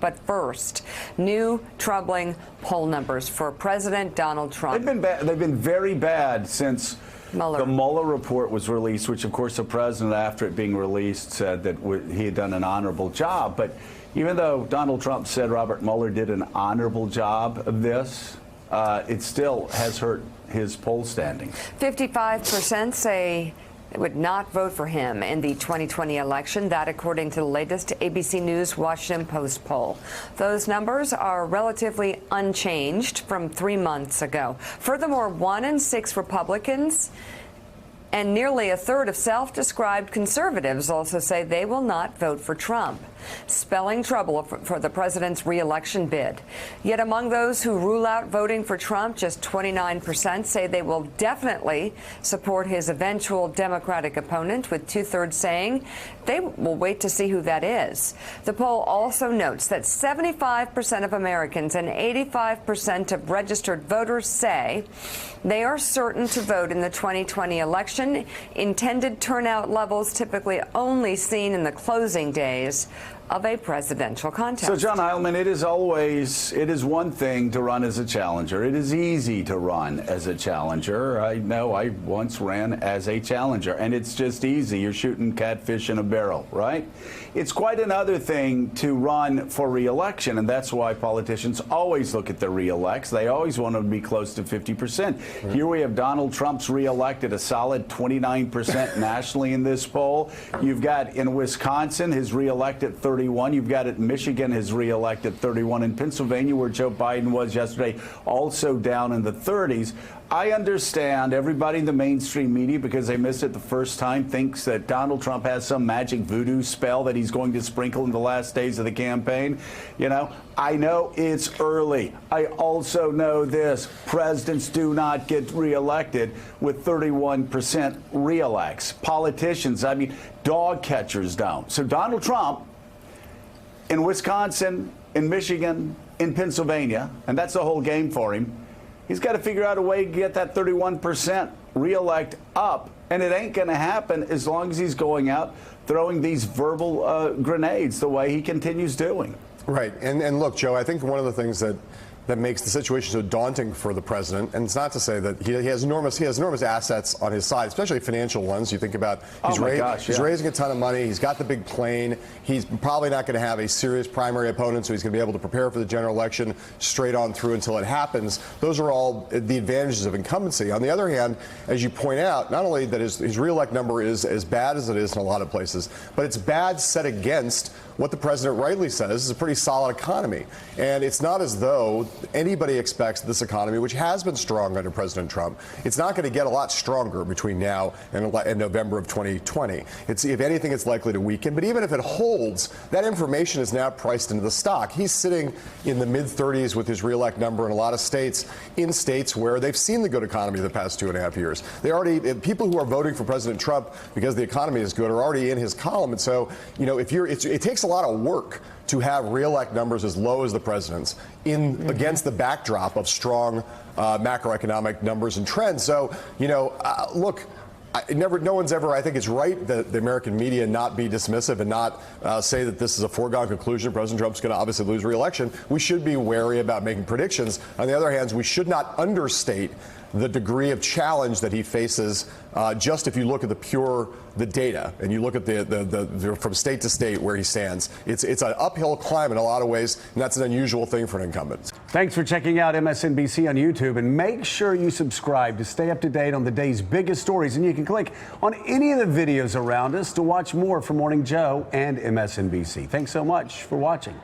But first, new troubling poll numbers for President Donald Trump. They've been bad. They've been very bad since the Mueller report was released, which, of course, the president, after it being released, said that he had done an honorable job. But even though Donald Trump said Robert Mueller did an honorable job of this, it still has hurt his poll standing. 55% say they would not vote for him in the 2020 election. That, according to the latest ABC News Washington Post poll. Those numbers are relatively unchanged from 3 months ago. Furthermore, 1 in 6 Republicans and nearly a third of self-described conservatives also say they will not vote for Trump, spelling trouble for the president's re-election bid. Yet among those who rule out voting for Trump, just 29% say they will definitely support his eventual Democratic opponent, with 2/3 saying they will wait to see who that is. The poll also notes that 75% of Americans and 85% of registered voters say they are certain to vote in the 2020 election. Intended turnout levels typically only seen in the closing days of a presidential contest. So, John Heilemann, it is one thing to run as a challenger. It is easy to run as a challenger. I know I once ran as a challenger, and it's just easy. You're shooting catfish in a barrel, right? It's quite another thing to run for re-election, and that's why politicians always look at the re-elects. They always want to be close to 50%. Here we have Donald Trump's re-elected a solid 29% nationally in this poll. You've got in Wisconsin his re-elected 31. You've got it in Michigan, his re-elected 31. In Pennsylvania, where Joe Biden was yesterday, also down in the 30s. I understand everybody in the mainstream media, because they missed it the first time, thinks that Donald Trump has some magic voodoo spell that he's going to sprinkle in the last days of the campaign. You know, I know it's early. I also know this: presidents do not get reelected with 31% re-elects. Politicians, I mean, dog catchers don't. So Donald Trump in Wisconsin, in Michigan, in Pennsylvania, and that's the whole game for him. He's got to figure out a way to get that 31% reelect up, and it ain't going to happen as long as he's going out throwing these verbal grenades the way he continues doing. Right. And look, Joe, I think one of the things that makes the situation so daunting for the president, and it's not to say that he has enormous assets on his side, especially financial ones. You think about he's raising a ton of money. He's got the big plane. He's probably not going to have a serious primary opponent, so he's going to be able to prepare for the general election straight on through until it happens. Those are all the advantages of incumbency. On the other hand, as you point out, not only that his reelect number is as bad as it is in a lot of places, but it's bad set against what the president rightly says is a pretty solid economy. And it's not as though anybody expects this economy, which has been strong under President Trump, it's not going to get a lot stronger between now and November of 2020. If anything, it's likely to weaken. But even if it holds, that information is now priced into the stock. He's sitting in the mid-30s with his reelect number in a lot of states, in states where they've seen the good economy the past 2.5 years. People who are voting for President Trump because the economy is good are already in his column. And so, you know, it takes a lot of work to have reelect numbers as low as the president's against the backdrop of strong macroeconomic numbers and trends. So, you know, look, no one's ever, I think it's right that the American media not be dismissive and not say that this is a foregone conclusion. President Trump's going to obviously lose re-election. We should be wary about making predictions. On the other hand, we should not understate the degree of challenge that he faces. Just if you look at the data and you look at the from state to state where he stands, it's an uphill climb in a lot of ways, and that's an unusual thing for an incumbent. Thanks for checking out MSNBC on YouTube, and make sure you subscribe to stay up to date on the day's biggest stories. And you can click on any of the videos around us to watch more from Morning Joe and MSNBC. Thanks so much for watching.